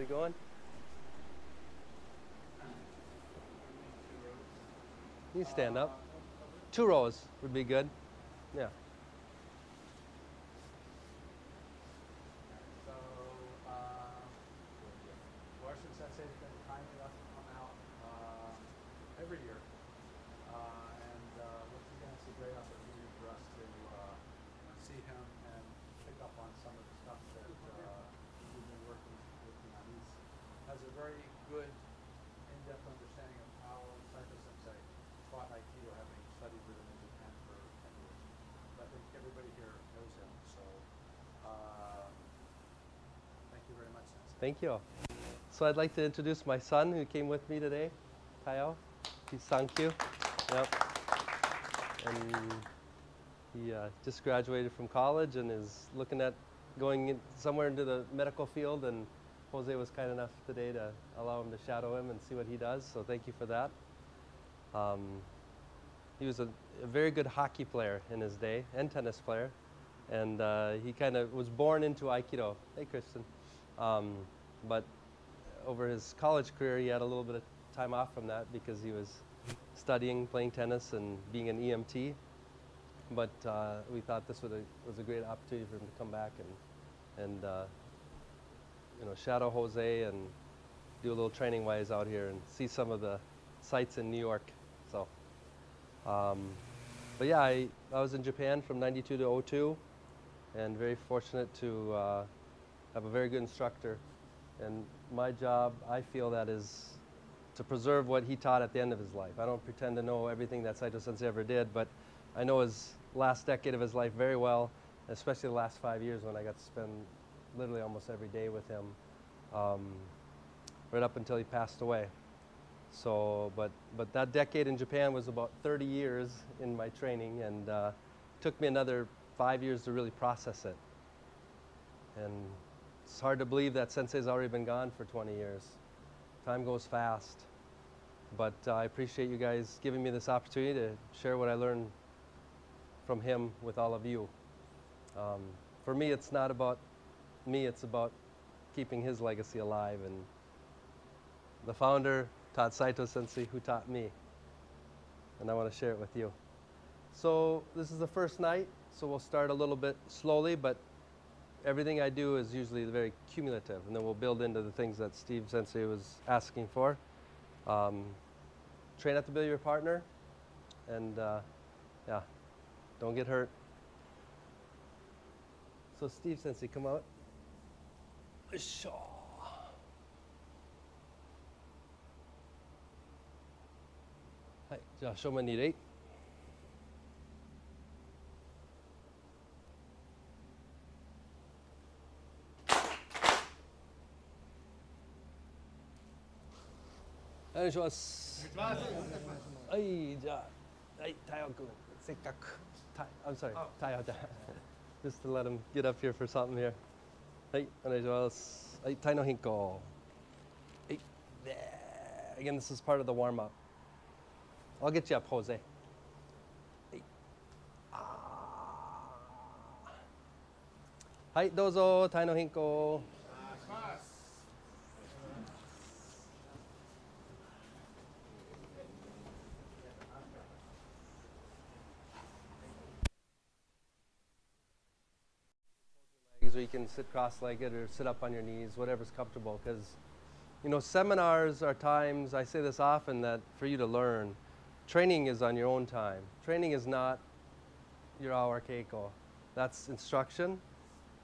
you going? You can stand up. 2 rows would be good. Yeah. So, Larson Sensei has been kind enough to come out every year. Once again, it's a great opportunity for us to see him and pick up on some of the stuff that we've been working on. He has a very good, in-depth understanding of how Saito Sensei taught Aikido, having studied with him in Japan for 10 years. I think everybody here knows him. So, thank you very much, Sensei. Thank you. So I'd like to introduce my son who came with me today, Tayo. He's Sankyu. Yep. And he just graduated from college and is looking at going somewhere into the medical field, and Jose was kind enough today to allow him to shadow him and see what he does, so thank you for that. He was a very good hockey player in his day, and tennis player, and he kind of was born into Aikido. Hey, Kristen. But over his college career, he had a little bit of time off from that because he was studying, playing tennis, and being an EMT. But we thought this was a great opportunity for him to come back and shadow Jose and do a little training while he's out here and see some of the sights in New York. So, but yeah, I was in Japan from '92 to '02, and very fortunate to have a very good instructor. And my job, I feel, that is to preserve what he taught at the end of his life. I don't pretend to know everything that Saito Sensei ever did, but I know his last decade of his life very well, especially the last 5 years when I got to spend literally almost every day with him, right up until he passed away. So, but that decade in Japan was about 30 years in my training, and took me another 5 years to really process it. And it's hard to believe that Sensei's already been gone for 20 years. Time goes fast. But I appreciate you guys giving me this opportunity to share what I learned from him with all of you. For me, it's not about me, it's about keeping his legacy alive. And the founder taught Saito Sensei, who taught me. And I want to share it with you. So this is the first night, so we'll start a little bit slowly, but everything I do is usually very cumulative, and then we'll build into the things that Steve Sensei was asking for. Train not to be your partner, and yeah, don't get hurt. So Steve Sensei, come out. Hi, じゃあ正面に礼。お願いします。はい、じゃあ、はい、太陽君、せっかく。I'm sorry, 太陽ちゃん。Just to let him get up here for something here. はい、お願いします。はい、太陽変更。はい、there. Again, this is part of the warm up. I'll get you up, Jose. はい。はい、どうぞ、太陽変更。Or you can sit cross-legged or sit up on your knees, whatever's comfortable, because seminars are times, I say this often, that for you to learn. Training is on your own time. Training is not your hour keiko. That's instruction.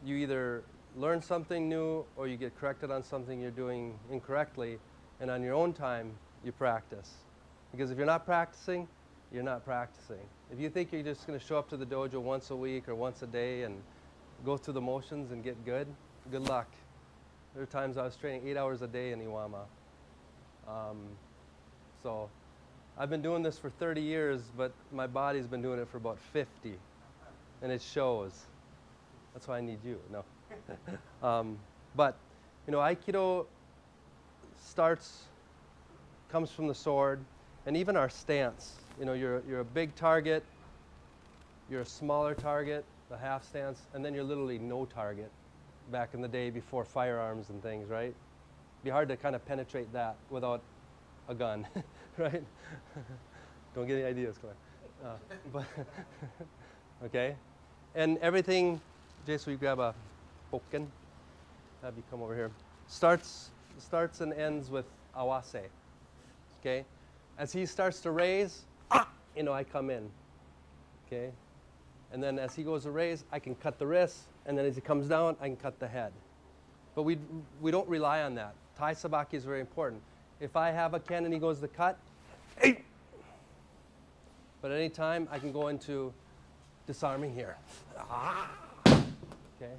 You either learn something new or you get corrected on something you're doing incorrectly, and on your own time you practice. Because if you're not practicing, you're not practicing. If you think you're just going to show up to the dojo once a week or once a day and go through the motions and get good, good luck. There were times I was training 8 hours a day in Iwama. So I've been doing this for 30 years, but my body's been doing it for about 50. And it shows. That's why I need you. No. But, Aikido comes from the sword, and even our stance. You're a big target, you're a smaller target, the half stance, and then you're literally no target back in the day before firearms and things, right? Be hard to kind of penetrate that without a gun, right? Don't get any ideas, Claire. But okay, and everything. Jason, will you grab a poken? Have you come over here? Starts and ends with awase. Okay, as he starts to raise, I come in. Okay, and then as he goes to raise, I can cut the wrist, and then as he comes down, I can cut the head. But we don't rely on that. Tai sabaki is very important. If I have a ken and he goes to cut, but at any time I can go into disarming here. Okay,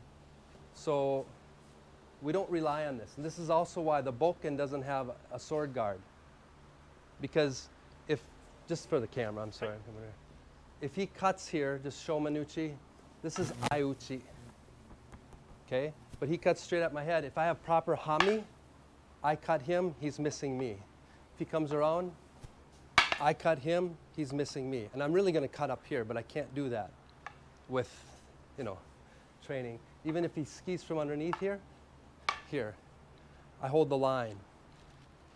so we don't rely on this. And this is also why the bokken doesn't have a sword guard. Because just for the camera, I'm sorry. If he cuts here, just show Manucci, this is Aiuchi. Okay, but he cuts straight at my head. If I have proper hami, I cut him, he's missing me. If he comes around, I cut him, he's missing me. And I'm really going to cut up here, but I can't do that with, training. Even if he skis from underneath here, I hold the line.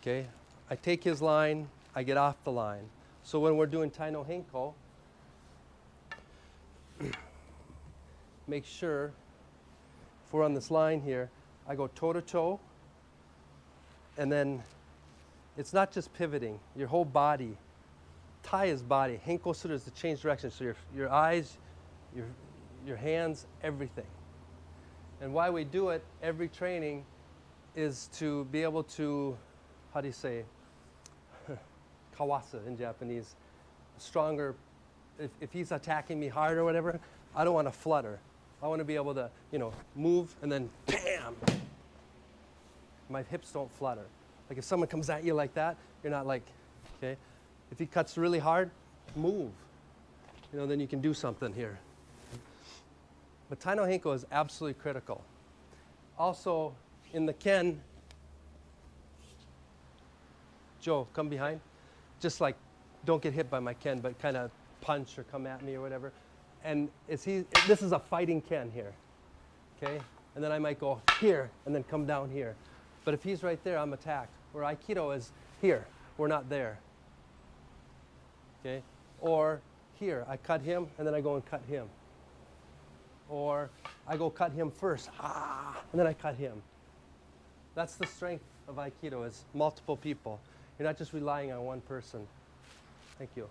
Okay? I take his line, I get off the line. So when we're doing Tai no Henko, make sure, if we're on this line here, I go toe to toe, and then it's not just pivoting, your whole body. Tai is body. Henko Sura is to change direction. So your eyes, your hands, everything. And why we do it every training is to be able to, how do you say, kawasa in Japanese, stronger. If he's attacking me hard or whatever, I don't want to flutter. I want to be able to, move and then bam. My hips don't flutter. Like if someone comes at you like that, you're not like, okay. If he cuts really hard, move. Then you can do something here. But Tai no Henko is absolutely critical. Also, in the ken, Joe, come behind. Just like, don't get hit by my ken, but kind of punch or come at me or whatever. And this is a fighting ken here, okay? And then I might go here and then come down here. But if he's right there, I'm attacked. Where Aikido is here, we're not there, okay? Or here, I cut him and then I go and cut him. Or I go cut him first, and then I cut him. That's the strength of Aikido, is multiple people. You're not just relying on one person. Thank you.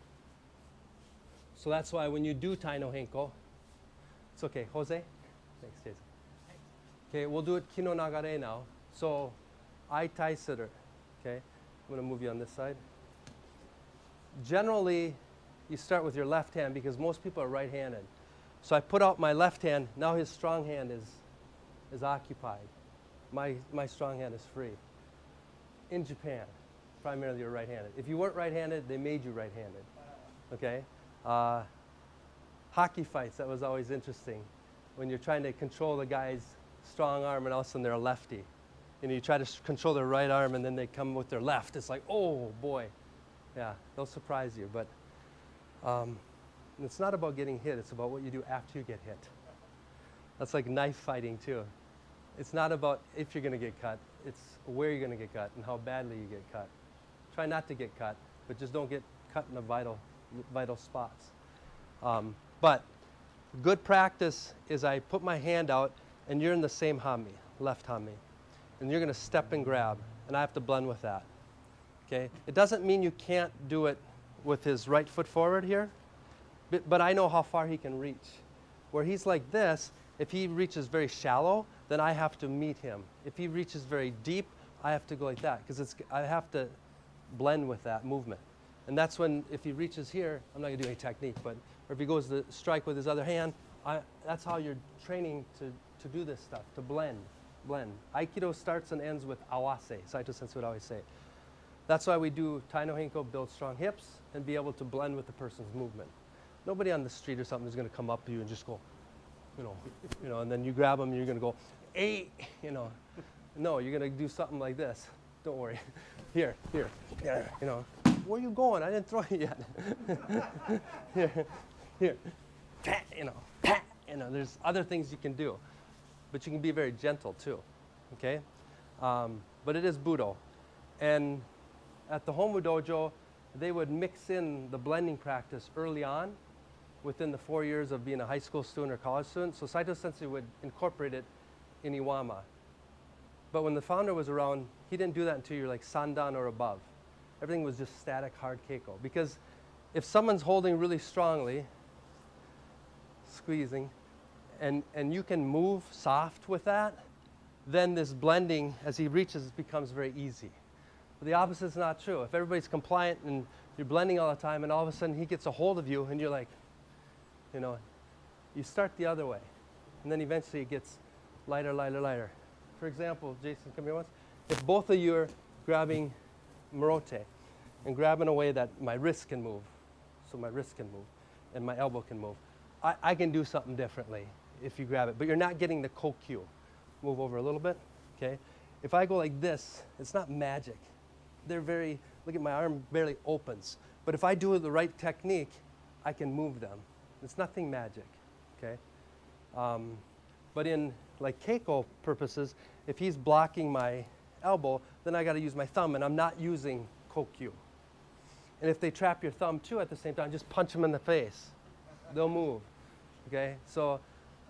So that's why when you do Tai no Henko, it's okay. Jose? Thanks, Jason. Okay, we'll do it Kino Nagare now. So, I Tai Sitter. Okay, I'm going to move you on this side. Generally, you start with your left hand because most people are right-handed. So I put out my left hand. Now his strong hand is occupied. My strong hand is free. In Japan, primarily you're right-handed. If you weren't right-handed, they made you right-handed. Okay? Hockey fights, that was always interesting. When you're trying to control the guy's strong arm and all of a sudden they're a lefty. You try to control their right arm and then they come with their left. It's like, oh boy. Yeah, they'll surprise you. But it's not about getting hit, it's about what you do after you get hit. That's like knife fighting too. It's not about if you're going to get cut, it's where you're going to get cut and how badly you get cut. Try not to get cut, but just don't get cut in the vital spots. But good practice is I put my hand out and you're in the same hami, left hami. And you're going to step and grab, and I have to blend with that. Okay? It doesn't mean you can't do it with his right foot forward here, but I know how far he can reach. Where he's like this, if he reaches very shallow, then I have to meet him. If he reaches very deep, I have to go like that, because I have to blend with that movement. And that's when, if he reaches here, I'm not going to do any technique, but or if he goes to strike with his other hand, that's how you're training to do this stuff, to blend. Aikido starts and ends with awase, Saito Sensei would always say. That's why we do Tai no Henko, build strong hips, and be able to blend with the person's movement. Nobody on the street or something is going to come up to you and just go, and then you grab them and you're going to go, hey, No, you're going to do something like this. Don't worry. Here, yeah, where are you going? I didn't throw it yet. here, pat, there's other things you can do. But you can be very gentle too, okay? But it is Budo. And at the Homu Dojo, they would mix in the blending practice early on within the 4 years of being a high school student or college student. So Saito Sensei would incorporate it in Iwama. But when the founder was around, he didn't do that until you're like Sandan or above. Everything was just static, hard Keiko. Because if someone's holding really strongly, squeezing, and you can move soft with that, then this blending, as he reaches, becomes very easy. But the opposite is not true. If everybody's compliant and you're blending all the time, and all of a sudden he gets a hold of you, and you're like, you know, you start the other way. And then eventually it gets lighter, lighter, lighter. For example, Jason, come here once. If both of you are grabbing Morote and grabbing a way that my wrist can move, so my wrist can move and my elbow can move, I can do something differently if you grab it. But you're not getting the kokyu. Move over a little bit, okay? If I go like this, it's not magic. They're very, look at my arm barely opens. But if I do the right technique, I can move them. It's nothing magic, okay? But in like Keiko purposes, if he's blocking my elbow, then I got to use my thumb, and I'm not using kokyu. And if they trap your thumb too at the same time, just punch them in the face. They'll move, okay? So,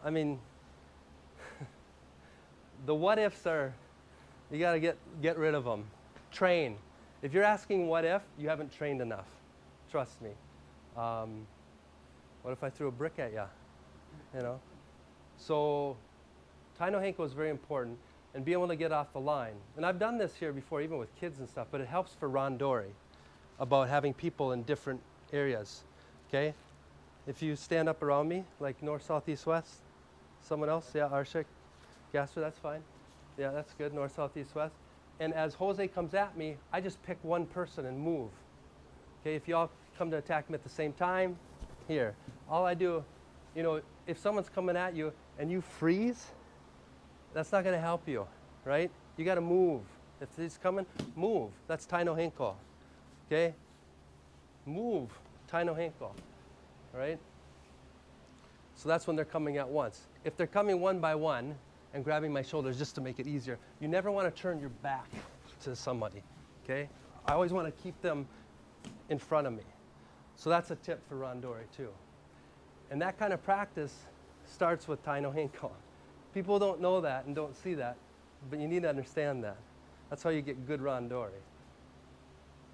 I mean, the what ifs are, you got to get rid of them. Train. If you're asking what if, you haven't trained enough. Trust me. What if I threw a brick at you? You know? So Tai no Henko is very important, and being able to get off the line. And I've done this here before, even with kids and stuff, but it helps for randori, about having people in different areas, okay? If you stand up around me, like north, south, east, west, someone else, yeah, Arshik, Gasser, that's fine. Yeah, that's good, north, south, east, west. And as Jose comes at me, I just pick one person and move. Okay, if you all come to attack me at the same time, here. All I do, you know, if someone's coming at you and you freeze, that's not going to help you, right? You got to move. If he's coming, move. That's Tai no Henko. Okay? Move. Tai no Henko. Right? So that's when they're coming at once. If they're coming one by one and grabbing my shoulders just to make it easier, you never want to turn your back to somebody. Okay? I always want to keep them in front of me. So that's a tip for randori too. And that kind of practice starts with Tai no Henko. People don't know that and don't see that, but you need to understand that. That's how you get good randori.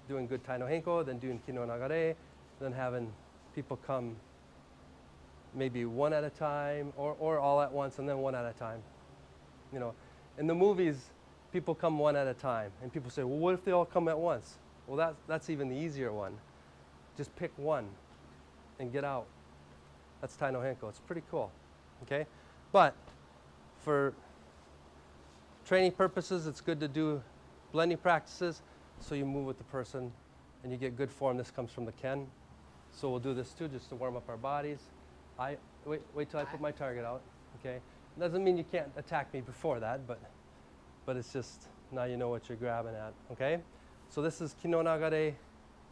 Doing good Tai no Henko, then doing Kino Nagare, then having people come maybe one at a time or all at once and then one at a time. You know, in the movies, people come one at a time, and people say, well, what if they all come at once? Well, that's even the easier one. Just pick one and get out. That's Tai no Henko. It's pretty cool, okay? But for training purposes, it's good to do blending practices so you move with the person and you get good form. This comes from the Ken. So we'll do this too just to warm up our bodies. Wait till I put my target out, okay? Doesn't mean you can't attack me before that, but it's just now you know what you're grabbing at, okay? So this is Kino Nagare,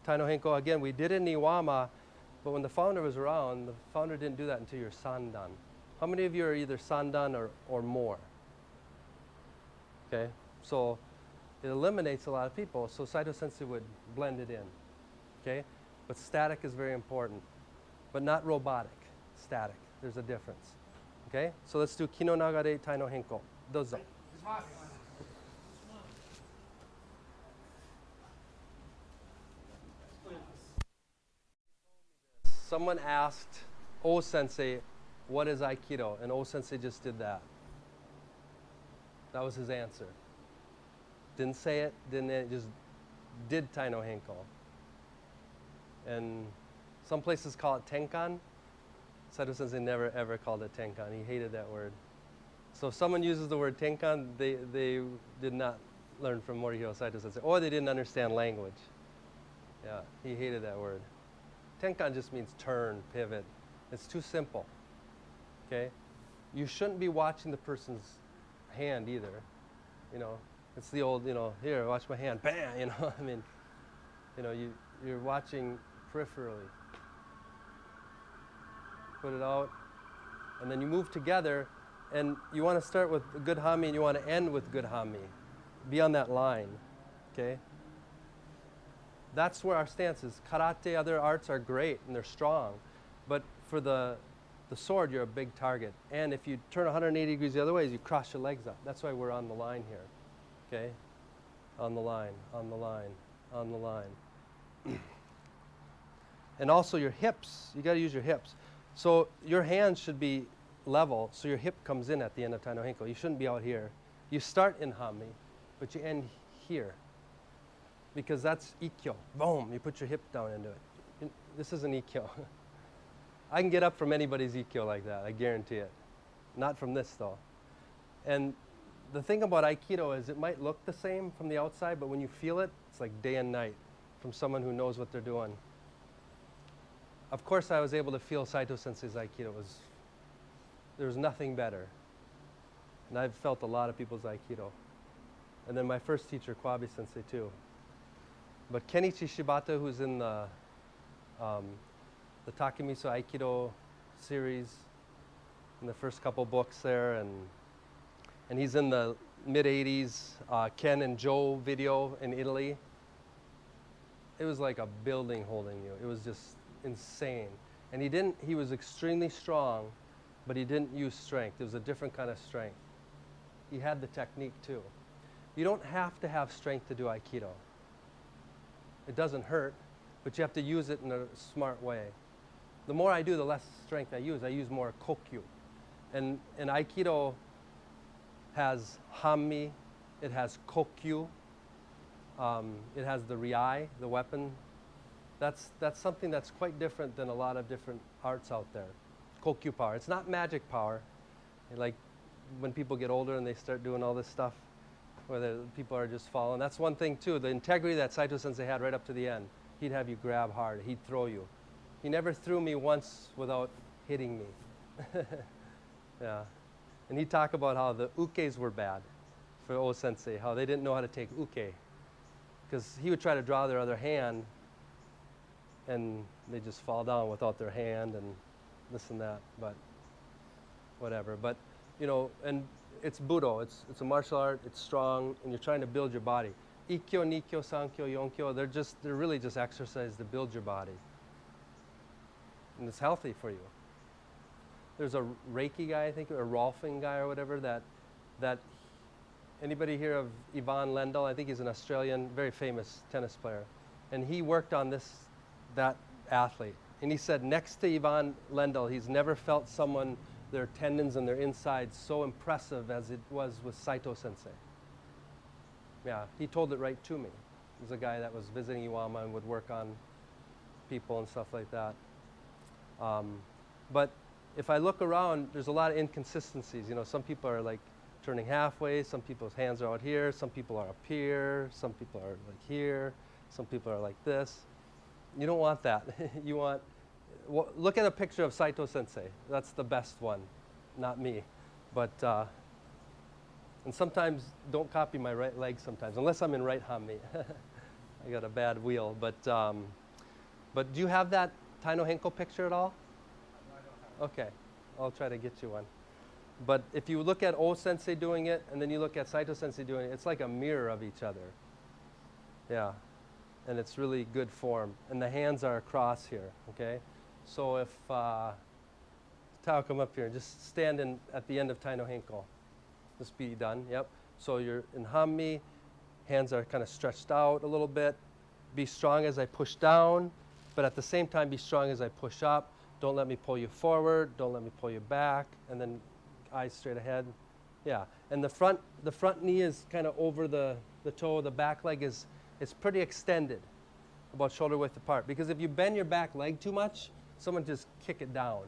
Tai no Henko. Again, we did it in Iwama, but when the founder was around, the founder didn't do that until you're Sandan. How many of you are either Sandan or more? Okay, so it eliminates a lot of people, so Saito Sensei would blend it in, okay? But static is very important, but not robotic, static. There's a difference, okay? So let's do Kino Nagare Tai no Henko. Dozo. Someone asked O Sensei, what is Aikido? And O Sensei just did that. That was his answer. Didn't say it, just did Tai no Henko. And some places call it Tenkan. Saito Sensei never ever called it Tenkan. He hated that word. So if someone uses the word Tenkan, they did not learn from Morihiro Saito Sensei, or they didn't understand language. Yeah, he hated that word. Tenkan just means turn, pivot. It's too simple, okay? You shouldn't be watching the person's hand either, you know? It's the old, you know, here, watch my hand, bam, you know? I mean, you know, you're watching peripherally. Put it out, and then you move together, and you want to start with good hami, and you want to end with good hami. Be on that line, okay? That's where our stance is. Karate, other arts are great and they're strong, but for the sword, you're a big target. And if you turn 180 degrees the other way, you cross your legs up. That's why we're on the line here, okay? On the line, on the line, on the line. And also your hips, you got to use your hips. So your hands should be level, so your hip comes in at the end of Taino Henko. You shouldn't be out here. You start in Hami, but you end here. Because that's ikkyo. Boom, you put your hip down into it. This isn't ikkyo. I can get up from anybody's ikkyo like that, I guarantee it. Not from this though. And the thing about Aikido is it might look the same from the outside, but when you feel it, it's like day and night from someone who knows what they're doing. Of course, I was able to feel Saito Sensei's Aikido. There was nothing better. And I've felt a lot of people's Aikido. And then my first teacher, Kwabi Sensei, too. But Kenichi Shibata, who's in the Takemiso Aikido series, in the first couple books there, and he's in the mid-'80s Ken and Joe video in Italy. It was like a building holding you. It was just insane. And he was extremely strong, but he didn't use strength. It was a different kind of strength. He had the technique too. You don't have to have strength to do Aikido. It doesn't hurt, but you have to use it in a smart way. The more I do, the less strength I use. I use more kokyu. And Aikido has Hammi, it has kokyu, it has the riai, the weapon. That's something that's quite different than a lot of different arts out there. Kokyu power. It's not magic power. Like when people get older and they start doing all this stuff, where people are just falling. That's one thing too, the integrity that Saito Sensei had right up to the end. He'd have you grab hard, he'd throw you. He never threw me once without hitting me. Yeah. And he'd talk about how the ukes were bad for O Sensei, how they didn't know how to take uke. Because he would try to draw their other hand and they just fall down without their hand and this and that, but whatever. But, you know, and it's Budo, it's a martial art, it's strong, and you're trying to build your body. Ikkyo, Nikkyo, Sankyo, Yonkyo, they're really just exercises to build your body. And it's healthy for you. There's a Reiki guy, I think, or a Rolfing guy or whatever, that anybody hear of Ivan Lendl? I think he's an Australian, very famous tennis player. And he worked on that athlete. And he said next to Ivan Lendl, he's never felt someone, their tendons and their insides so impressive as it was with Saito Sensei. Yeah, he told it right to me. He was a guy that was visiting Iwama and would work on people and stuff like that. But if I look around, there's a lot of inconsistencies. You know, some people are like turning halfway, some people's hands are out here, some people are up here, some people are like here, some people are like this. You don't want that. You want, look at a picture of Saito Sensei. That's the best one, not me. But, and sometimes don't copy my right leg sometimes, unless I'm in right Hammi. I got a bad wheel. But do you have that Taino Henko picture at all? No, I don't have it. Okay, I'll try to get you one. But if you look at O Sensei doing it, and then you look at Saito Sensei doing it, it's like a mirror of each other. Yeah, and it's really good form. And the hands are across here, okay? So if, Tao, come up here, just stand at the end of Taino Henko. Just be done, yep. So you're in Hammi, hands are kind of stretched out a little bit. Be strong as I push down, but at the same time be strong as I push up. Don't let me pull you forward, don't let me pull you back, and then eyes straight ahead. Yeah, and the front knee is kind of over the toe, the back leg is pretty extended, about shoulder width apart. Because if you bend your back leg too much, someone just kick it down.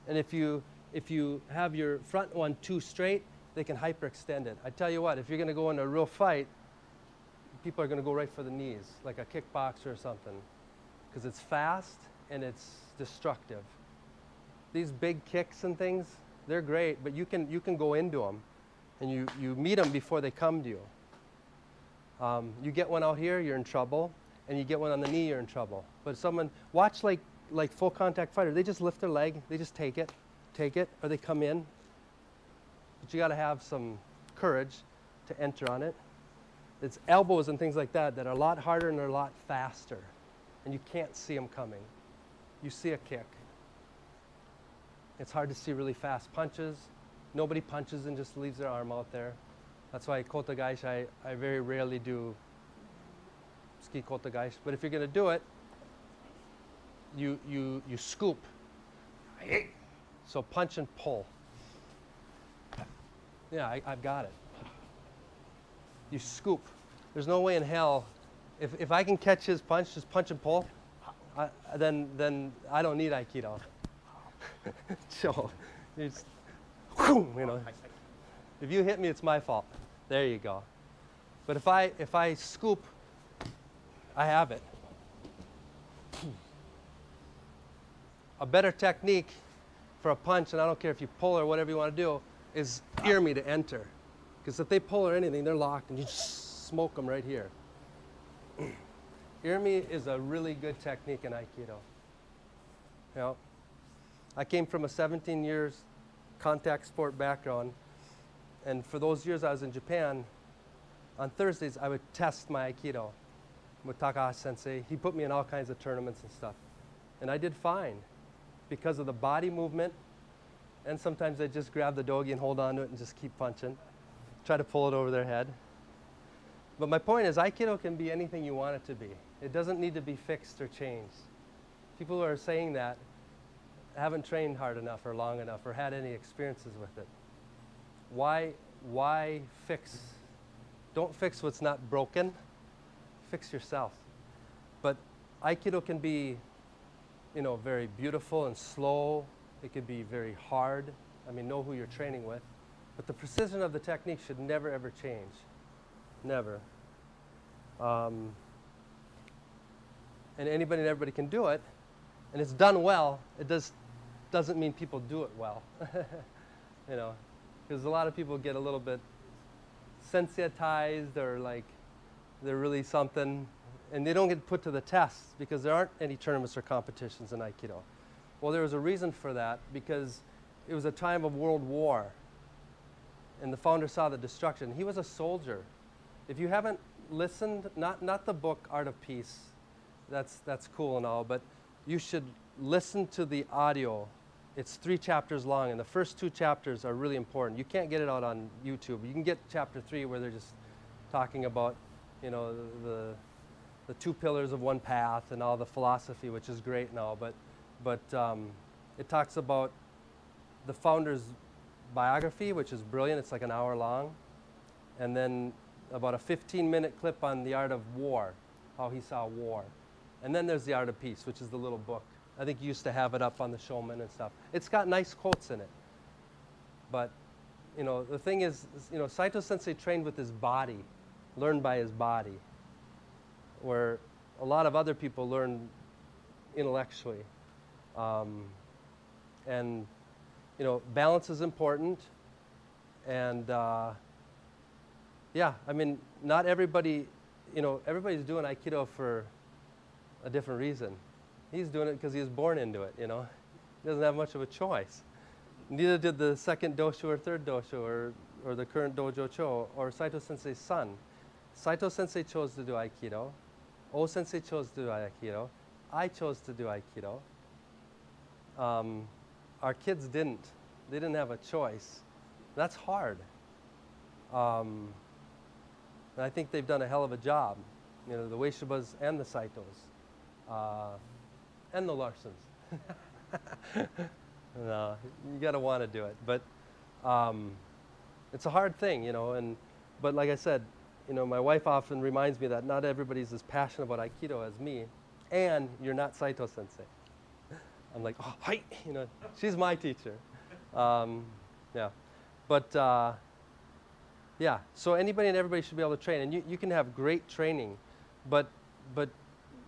And if you have your front one too straight, they can hyperextend it. I tell you what, if you're gonna go into a real fight, people are gonna go right for the knees, like a kickboxer or something, because it's fast and it's destructive. These big kicks and things, they're great, but you can go into them, and you meet them before they come to you. You get one out here, you're in trouble, and you get one on the knee, you're in trouble. But someone, watch like full contact fighter, they just lift their leg, they just take it, or they come in. But you gotta have some courage to enter on it. It's elbows and things like that that are a lot harder and they're a lot faster. And you can't see them coming. You see a kick. It's hard to see really fast punches. Nobody punches and just leaves their arm out there. That's why kotagaishi, I very rarely do ski kotagaishi. But if you're going to do it, you scoop. So punch and pull. Yeah, I've got it. You scoop. There's no way in hell, if I can catch his punch, just punch and pull, then I don't need Aikido. So, you just, you know, if you hit me, it's my fault. There you go. But if I scoop, I have it. A better technique for a punch, and I don't care if you pull or whatever you want to do, is ear me to enter. Because if they pull or anything, they're locked, and you just smoke them right here. Ear me is a really good technique in Aikido. You know, I came from a 17 years contact sport background, and for those years I was in Japan, on Thursdays I would test my Aikido with Takahashi Sensei. He put me in all kinds of tournaments and stuff. And I did fine because of the body movement, and sometimes I just grab the dogi and hold on to it and just keep punching. Try to pull it over their head. But my point is, Aikido can be anything you want it to be. It doesn't need to be fixed or changed. People who are saying that haven't trained hard enough or long enough or had any experiences with it. Why fix? Don't fix what's not broken. Fix yourself. But Aikido can be, you know, very beautiful and slow. It could be very hard. I mean, know who you're training with. But the precision of the technique should never, ever change. Never. And anybody and everybody can do it. And it's done well. It doesn't mean people do it well. You know, because a lot of people get a little bit sensitized or like they're really something, and they don't get put to the test because there aren't any tournaments or competitions in Aikido. Well, there was a reason for that, because it was a time of world war, and the founder saw the destruction. He was a soldier. If you haven't listened, not the book Art of Peace, that's cool and all, but you should listen to the audio. It's 3 chapters long, and the first 2 chapters are really important. You can't get it out on YouTube. You can get chapter 3 where they're just talking about, you know, the 2 pillars of one path and all the philosophy, which is great and all, but it talks about the founder's biography, which is brilliant. It's like an hour long, and then about a 15-minute clip on the art of war, how he saw war. And then there's the Art of Peace, which is the little book. I think you used to have it up on the Showman and stuff. It's got nice quotes in it. But, you know, the thing is, you know, Saito Sensei trained with his body, learned by his body, where a lot of other people learn intellectually. And, you know, balance is important. And, yeah, I mean, not everybody, you know, everybody's doing Aikido for a different reason. He's doing it because he was born into it, you know. He doesn't have much of a choice. Neither did the second dosho or third dosho or the current dojo cho or Saito Sensei's son. Saito Sensei chose to do Aikido. O Sensei chose to do Aikido. I chose to do Aikido. Our kids didn't. They didn't have a choice. That's hard. And I think they've done a hell of a job. You know, the Weishibas and the Saitos. And the Larsons. No, you got to want to do it. But it's a hard thing, you know. But like I said, you know, my wife often reminds me that not everybody's as passionate about Aikido as me, and you're not Saito Sensei. I'm like, oh, hi, you know, she's my teacher. Yeah, but yeah. So anybody and everybody should be able to train, and you can have great training, but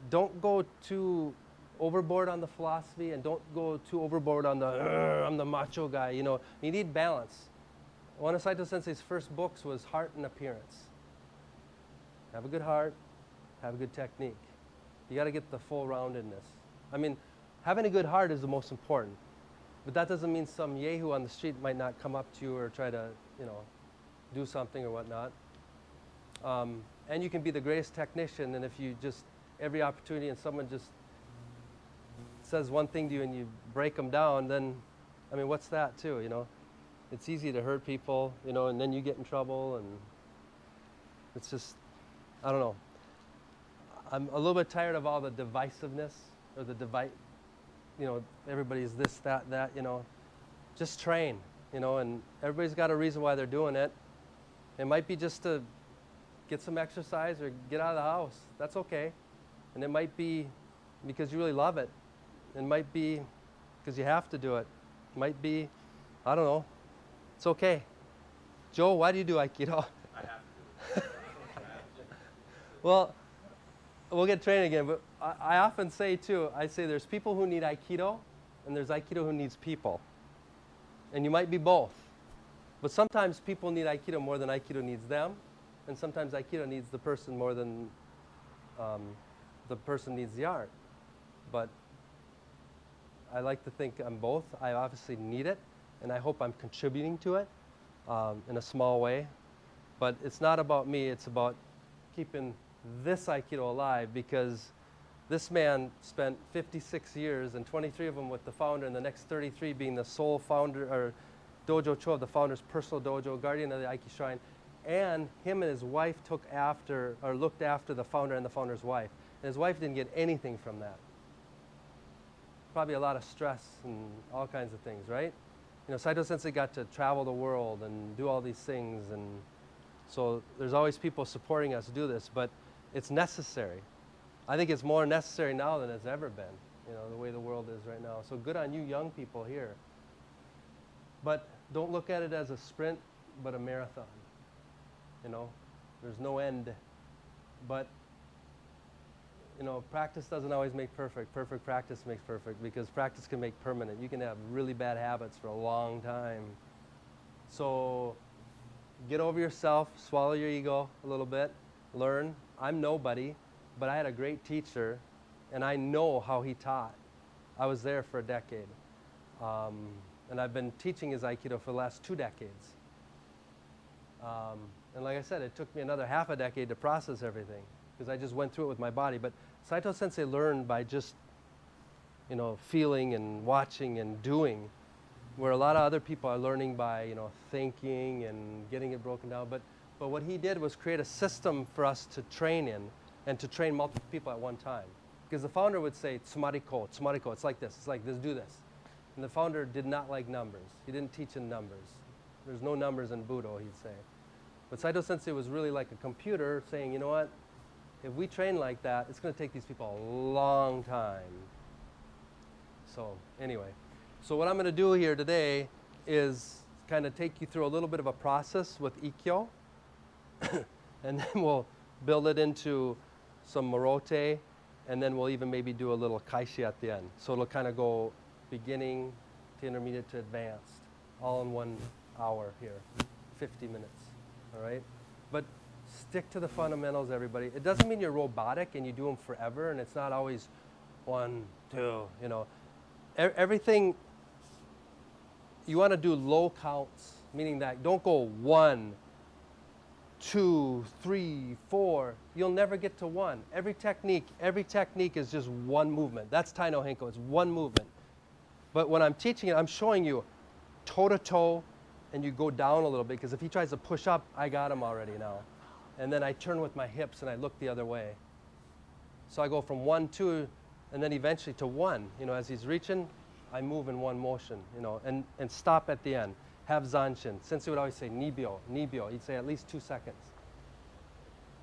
don't go too overboard on the philosophy, and don't go too overboard on the I'm the macho guy. You know, you need balance. One of Saito Sensei's first books was Heart and Appearance. Have a good heart, have a good technique. You got to get the full roundedness. I mean, having a good heart is the most important, but that doesn't mean some yehu on the street might not come up to you or try to, you know, do something or whatnot. And you can be the greatest technician, and if you just, every opportunity and someone just says one thing to you and you break them down, then, I mean, what's that too, you know? It's easy to hurt people, you know, and then you get in trouble, and it's just, I don't know. I'm a little bit tired of all the divisiveness, or the you know, everybody's this, that, you know. Just train, you know, and everybody's got a reason why they're doing it. It might be just to get some exercise or get out of the house. That's okay. And it might be because you really love it. It might be because you have to do it. It might be, I don't know. It's okay. Joe, why do you do Aikido? I have to do it. Well, we'll get trained again, but I often say too, I say there's people who need Aikido, and there's Aikido who needs people. And you might be both. But sometimes people need Aikido more than Aikido needs them, and sometimes Aikido needs the person more than the person needs the art. But I like to think I'm both. I obviously need it, and I hope I'm contributing to it in a small way. But it's not about me, it's about keeping this Aikido alive, because this man spent 56 years, and 23 of them with the founder, and the next 33 being the sole founder, or Dojo Cho, the founder's personal dojo, guardian of the Aiki Shrine. And him and his wife took after, or looked after the founder and the founder's wife. And his wife didn't get anything from that. Probably a lot of stress and all kinds of things, right? You know, Saito Sensei got to travel the world and do all these things, and so there's always people supporting us do this, but it's necessary. I think it's more necessary now than it's ever been, you know, the way the world is right now. So good on you young people here. But don't look at it as a sprint, but a marathon. You know, there's no end. But, you know, practice doesn't always make perfect. Perfect practice makes perfect, because practice can make permanent. You can have really bad habits for a long time. So get over yourself, swallow your ego a little bit, learn. I'm nobody, but I had a great teacher, and I know how he taught. I was there for a decade. And I've been teaching his Aikido for the last 2 decades. And like I said, it took me another half a decade to process everything, because I just went through it with my body. But Saito Sensei learned by just, you know, feeling and watching and doing, where a lot of other people are learning by, you know, thinking and getting it broken down. But what he did was create a system for us to train in, and to train multiple people at one time. Because the founder would say, Tsumariko, Tsumariko, it's like this, do this. And the founder did not like numbers. He didn't teach in numbers. There's no numbers in Budo, he'd say. But Saito Sensei was really like a computer saying, you know what, if we train like that, it's going to take these people a long time. So anyway, so what I'm going to do here today is kind of take you through a little bit of a process with Ikkyo, and then we'll build it into some Morote, and then we'll even maybe do a little Kaishi at the end. So it'll kind of go beginning to intermediate to advanced, all in 1 hour here, 50 minutes, all right? But stick to the fundamentals, everybody. It doesn't mean you're robotic and you do them forever, and it's not always 1, 2, you know. Everything, you want to do low counts, meaning that don't go 1, 2, 3, 4. You'll never get to 1. Every technique is just one movement. That's Tai no Henko. It's one movement. But when I'm teaching it, I'm showing you toe to toe, and you go down a little bit, because if he tries to push up, I got him already now. And then I turn with my hips and I look the other way. So I go from 1, 2, and then eventually to 1. You know, as he's reaching, I move in one motion, you know, and stop at the end. Have zanshin. Sensei would always say nibyo, nibyo. He'd say at least 2 seconds.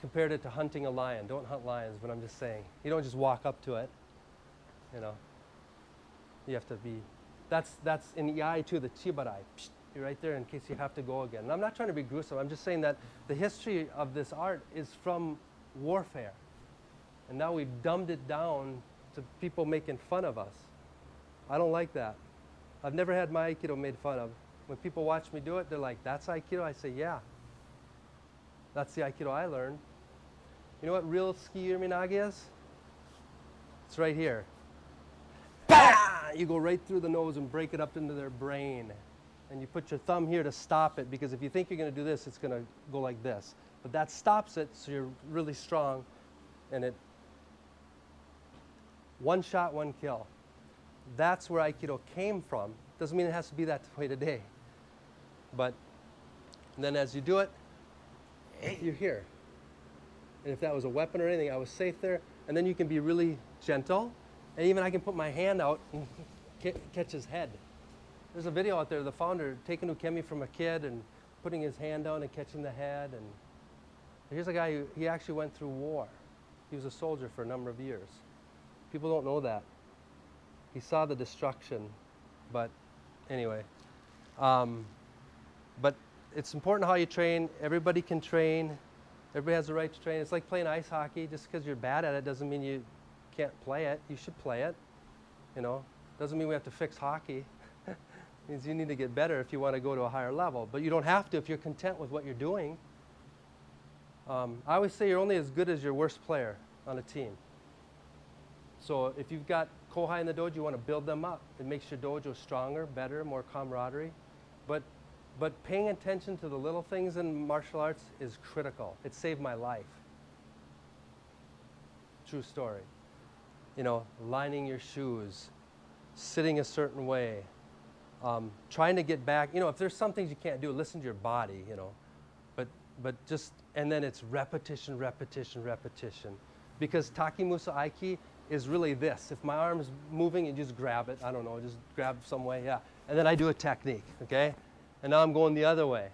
Compared it to hunting a lion. Don't hunt lions, but I'm just saying. You don't just walk up to it, you know. You have to be, that's in Iai too, the chibarai. Psht, you're right there in case you have to go again. And I'm not trying to be gruesome. I'm just saying that the history of this art is from warfare. And now we've dumbed it down to people making fun of us. I don't like that. I've never had my Aikido made fun of. When people watch me do it, they're like, that's Aikido? I say, yeah. That's the Aikido I learned. You know what real ski Minage is? It's right here. Bah! You go right through the nose and break it up into their brain. And you put your thumb here to stop it, because if you think you're going to do this, it's going to go like this. But that stops it, so you're really strong, and it, one shot, one kill. That's where Aikido came from. Doesn't mean it has to be that way today. But then as you do it, you're here. And if that was a weapon or anything, I was safe there. And then you can be really gentle. And even I can put my hand out and catch his head. There's a video out there of the founder taking ukemi from a kid and putting his hand down and catching the head. And here's a guy who he actually went through war. He was a soldier for a number of years. People don't know that. He saw the destruction. But anyway. But it's important how you train. Everybody can train. Everybody has the right to train. It's like playing ice hockey. Just because you're bad at it doesn't mean you can't play it. You should play it. You know, doesn't mean we have to fix hockey. It means you need to get better if you want to go to a higher level. But you don't have to if you're content with what you're doing. I always say you're only as good as your worst player on a team. So if you've got kohai in the dojo, you want to build them up. It makes your dojo stronger, better, more camaraderie. But paying attention to the little things in martial arts is critical. It saved my life. True story. You know, lining your shoes, sitting a certain way, trying to get back. You know, if there's some things you can't do, listen to your body, you know. But just, and then it's repetition, repetition, repetition. Because Takimusa Aiki is really this. If my arm's moving, you just grab it. I don't know, just grab some way, yeah. And then I do a technique, okay? And now I'm going the other way.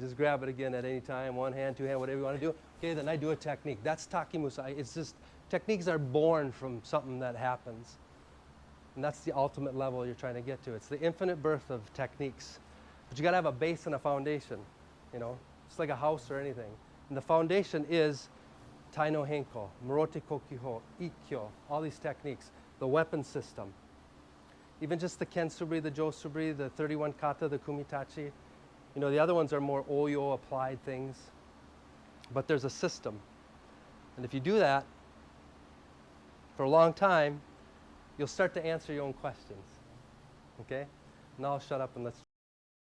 Just grab it again at any time, one hand, two hand, whatever you want to do. Okay, then I do a technique. That's Takimusa. It's just, techniques are born from something that happens. And that's the ultimate level you're trying to get to. It's the infinite birth of techniques. But you got to have a base and a foundation, you know? It's like a house or anything. And the foundation is Tai no Henko, Morote Kokiho, Ikkyo, all these techniques, the weapon system. Even just the Kensubri, the Josubri, the 31 kata, the Kumitachi. You know, the other ones are more Oyo applied things. But there's a system. And if you do that for a long time, you'll start to answer your own questions. Okay? Now I'll shut up and let's